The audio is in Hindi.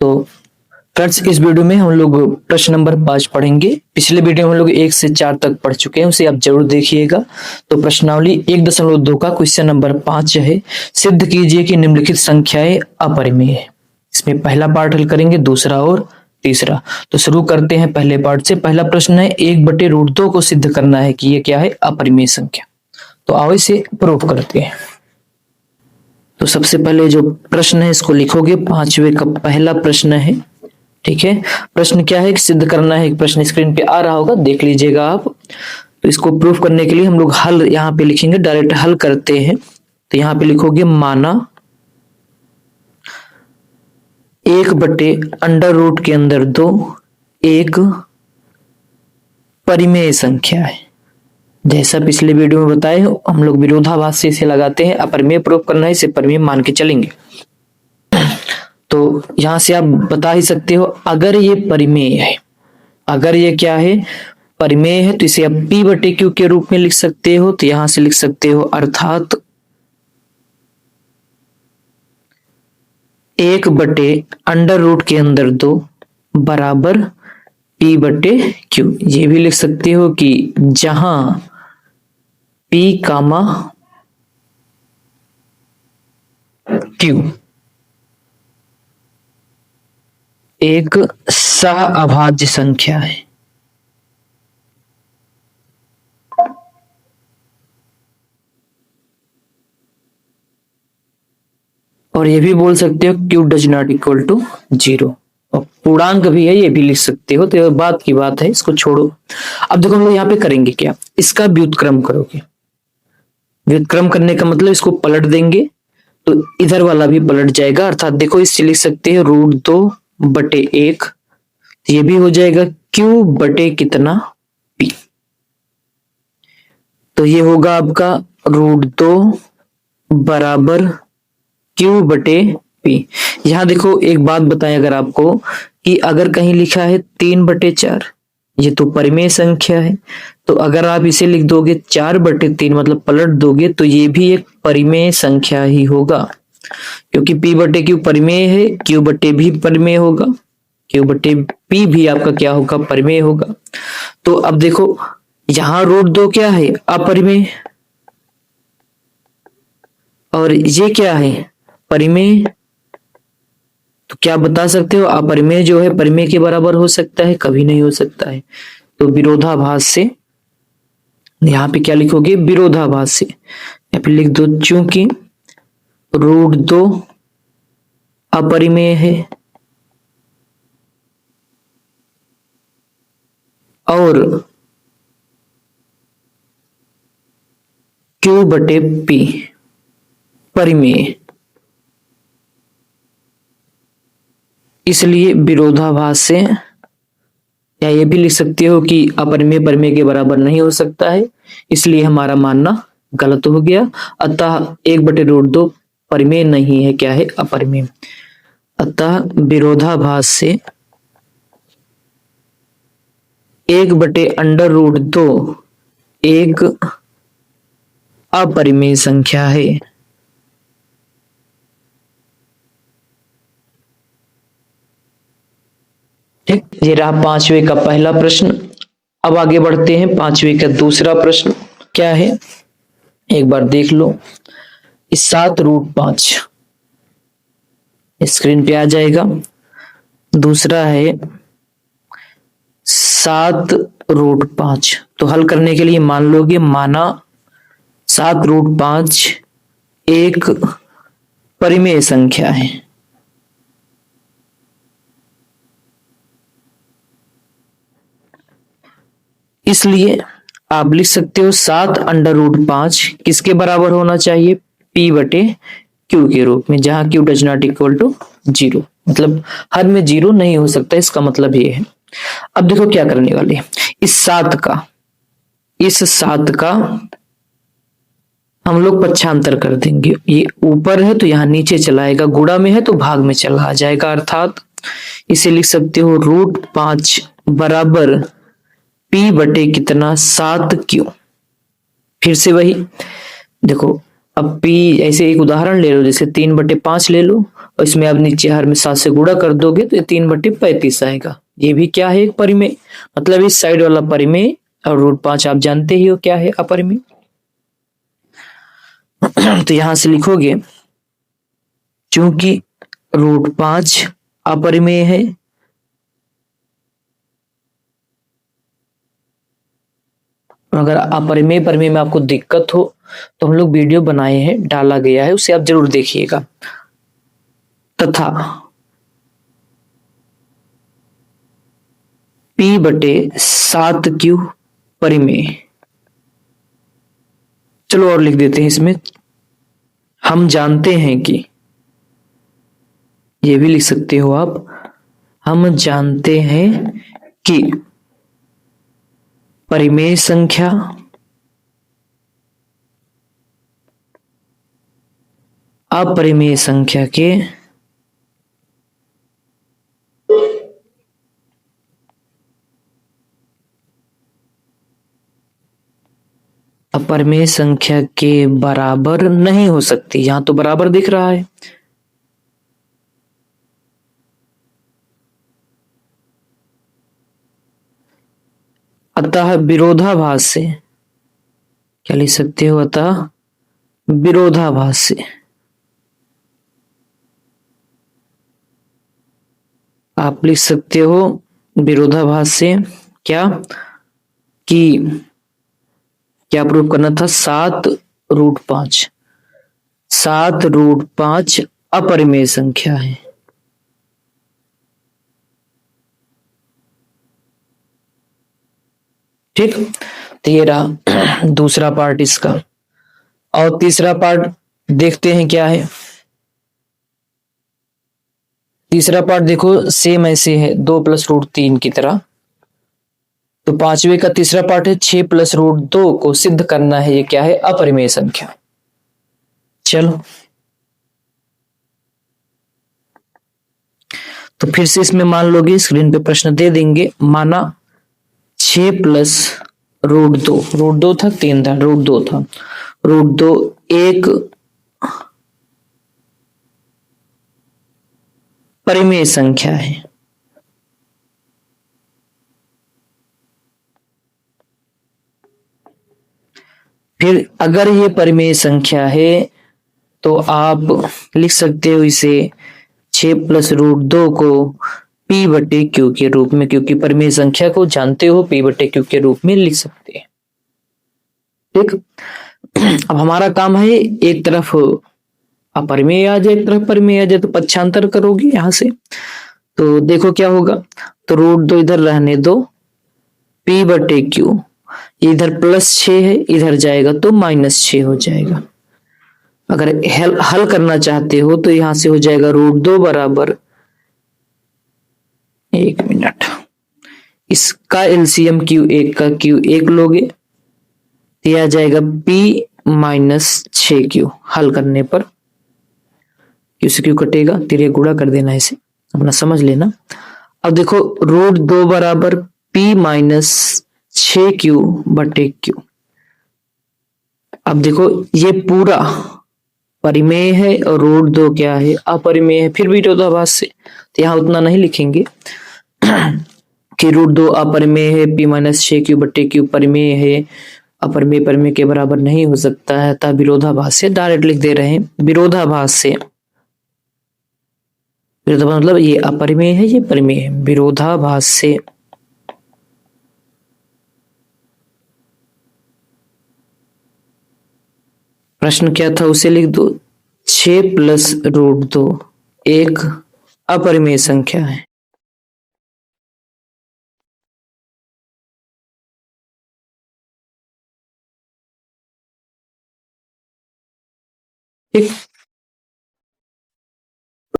तो फ्रेंड्स, इस वीडियो में हम लोग प्रश्न नंबर 5 पढ़ेंगे। पिछले वीडियो में हम लोग 1 से 4 तक पढ़ चुके हैं, उसे आप जरूर देखिएगा। तो प्रश्नावली 1.2 का क्वेश्चन नंबर 5 है, सिद्ध कीजिए कि निम्नलिखित संख्याएं अपरिमेय है। इसमें पहला पार्ट हल करेंगे, दूसरा और तीसरा। तो शुरू करते हैं पहले पार्ट से। पहला प्रश्न है, 1/√2 को सिद्ध करना है कि ये क्या है, अपरिमेय संख्या। तो आओ इसे प्रूव करते हैं। तो सबसे पहले जो प्रश्न है इसको लिखोगे, 5वें का पहला प्रश्न है। ठीक है, प्रश्न क्या है कि सिद्ध करना है। प्रश्न स्क्रीन पे आ रहा होगा, देख लीजिएगा आप। तो इसको प्रूफ करने के लिए हम लोग हल यहाँ पे लिखेंगे, डायरेक्ट हल करते हैं। तो यहाँ पे लिखोगे, माना 1/√2 के अंदर 2 एक परिमेय संख्या है। जैसा पिछले वीडियो में बताए हम लोग विरोधाभास से इसे लगाते हैं। अपरिमेय प्रूफ करना है, इसे परिमेय मान के चलेंगे। तो यहां से आप बता ही सकते हो, अगर ये परिमेय है, अगर ये क्या है, परिमेय है, तो इसे आप P/Q के रूप में लिख सकते हो। तो यहां से लिख सकते हो, अर्थात 1/√2 के अंदर 2 बराबर P/Q। ये भी लिख सकते हो कि जहां P, Q एक सहअभाज्य संख्या है। और ये भी बोल सकते हो Q does not equal to 0। और पूर्णांक भी है, ये भी लिख सकते हो। तो बात की बात है, इसको छोड़ो। अब देखो हम लोग यहाँ पे करेंगे क्या, इसका व्युत्क्रम करोगे। व्युत्क्रम करने का मतलब इसको पलट देंगे तो इधर वाला भी पलट जाएगा। अर्थात देखो, इससे लिख सकते हैं √2/1। ये भी हो जाएगा Q बटे कितना, P। तो ये होगा आपका √2 बराबर Q/P। यहां देखो एक बात बताएं अगर आपको, कि अगर कहीं लिखा है 3/4, ये तो परिमेय संख्या है। तो अगर आप इसे लिख दोगे 4/3, मतलब पलट दोगे, तो ये भी एक परिमेय संख्या ही होगा, क्योंकि P/Q परिमेय है, Q/P भी परिमेय होगा, Q/P भी आपका क्या होगा, परिमेय होगा। तो अब देखो यहां √2 क्या है, अपरिमेय, और ये क्या है, परिमेय। तो क्या बता सकते हो, अपरिमेय जो है परिमेय के बराबर हो सकता है, कभी नहीं हो सकता है। तो विरोधाभास से यहाँ पे क्या लिखोगे, विरोधाभास से या फिर लिख दो, चूंकि √2 अपरिमेय है और Q/P परिमेय, इसलिए विरोधाभास से, या ये भी लिख सकते हो कि अपरिमेय परिमेय के बराबर नहीं हो सकता है, इसलिए हमारा मानना गलत हो गया। अतः 1/√2 परिमेय नहीं है, क्या है, अपरिमेय। अतः विरोधाभास से 1/√2 एक अपरिमेय संख्या है। ठीक, ये रहा 5वें का पहला प्रश्न। अब आगे बढ़ते हैं, 5वें का दूसरा प्रश्न क्या है, एक बार देख लो। इस 7√5 स्क्रीन पे आ जाएगा। दूसरा है 7√5। तो हल करने के लिए मान लोगे, माना 7√5 एक परिमेय संख्या है। इसलिए आप लिख सकते हो 7√5 किसके बराबर होना चाहिए, P/Q के रूप में, जहां Q does not equal to 0। मतलब हर में 0 नहीं हो सकता, इसका मतलब ये है। अब देखो क्या करने वाले, इस 7 का हम लोग पक्षांतर कर देंगे। ये ऊपर है तो यहाँ नीचे चला आएगा, गुणा में है तो भाग में चला आ जाएगा। अर्थात इसे लिख सकते हो √5 बराबर P/, कितना, 7Q। फिर से वही देखो, अब P, ऐसे एक उदाहरण ले लो, जैसे 3/5 ले लो, और इसमें अब नीचे हर में 7 से गुणा कर दोगे तो ये 3/35 आएगा। ये भी क्या है, एक परिमेय, मतलब इस साइड वाला परिमेय, और √5 आप जानते ही हो क्या है, अपरिमेय। तो यहां से लिखोगे चूंकि √5 अपरिमेय है, अगर अपरिमेय परिमेय में आपको दिक्कत हो तो हम लोग वीडियो बनाए हैं, डाला गया है, उसे आप जरूर देखिएगा। तथा P/7Q परिमेय। चलो और लिख देते हैं इसमें, हम जानते हैं कि, ये भी लिख सकते हो आप, हम जानते हैं कि परिमेय संख्या अपरिमेय संख्या के अपरिमेय संख्या के बराबर नहीं हो सकती। यहां तो बराबर दिख रहा है, अतः विरोधाभास से, क्या लिख सकते हो, अतः विरोधाभास से आप लिख सकते हो, विरोधाभास से क्या, कि क्या प्रूव करना था, 7√5, 7√5 अपरिमेय संख्या है। ठीक, तो ये रहा दूसरा पार्ट इसका। और तीसरा पार्ट देखते हैं क्या है। तीसरा पार्ट देखो सेम ऐसे है, 2 + √3 की तरह। तो पांचवे का तीसरा पार्ट है 6 + √2 को सिद्ध करना है, ये क्या है, अपरिमेय संख्या। चलो तो फिर से इसमें मान लोगे, स्क्रीन पे प्रश्न दे देंगे। माना 6 + √2, √2 था, 3 था, √2 था, √2 एक परिमेय संख्या है। फिर अगर ये परिमेय संख्या है तो आप लिख सकते हो इसे 6 + √2 को P/Q के रूप में, क्योंकि परिमेय संख्या को जानते हो, P/Q के रूप में लिख सकते हैं। ठीक, अब हमारा काम है एक तरफ अपरिमेय आ जाए, एक तरफ परिमेय आ जाए, तो पक्षांतर करोगे यहां से, तो देखो क्या होगा। तो √2 इधर रहने दो, P/Q इधर +6 है, इधर जाएगा तो -6 हो जाएगा। अगर हल करना चाहते हो तो यहां से हो जाएगा √2 बराबर, 1 मिनट, इसका एलसीएम Q1 का Q1 लोगे तो यह आ जाएगा P-6Q। हल करने पर Q से Q कटेगा, तिरे गुणा कर देना, इसे अपना समझ लेना। अब देखो √2 बराबर P-6Q/Q। अब देखो ये पूरा परिमेय है और √2 क्या है, अपरिमेय है, फिर भी विरोधाभास से, तो यहाँ उतना नहीं लिखेंगे कि √2 अपरिमेय है, P-6Q/Q परिमेय है, अपरिमेय परिमेय के बराबर नहीं हो सकता है, तब विरोधाभास से डायरेक्ट लिख दे रहे हैं। विरोधाभास से, विरोधाभास मतलब ये अपरिमेय है, ये परिमेय है, विरोधाभास से प्रश्न क्या था उसे लिख दो, 6 + √2 एक अपरिमेय संख्या है। ठीक,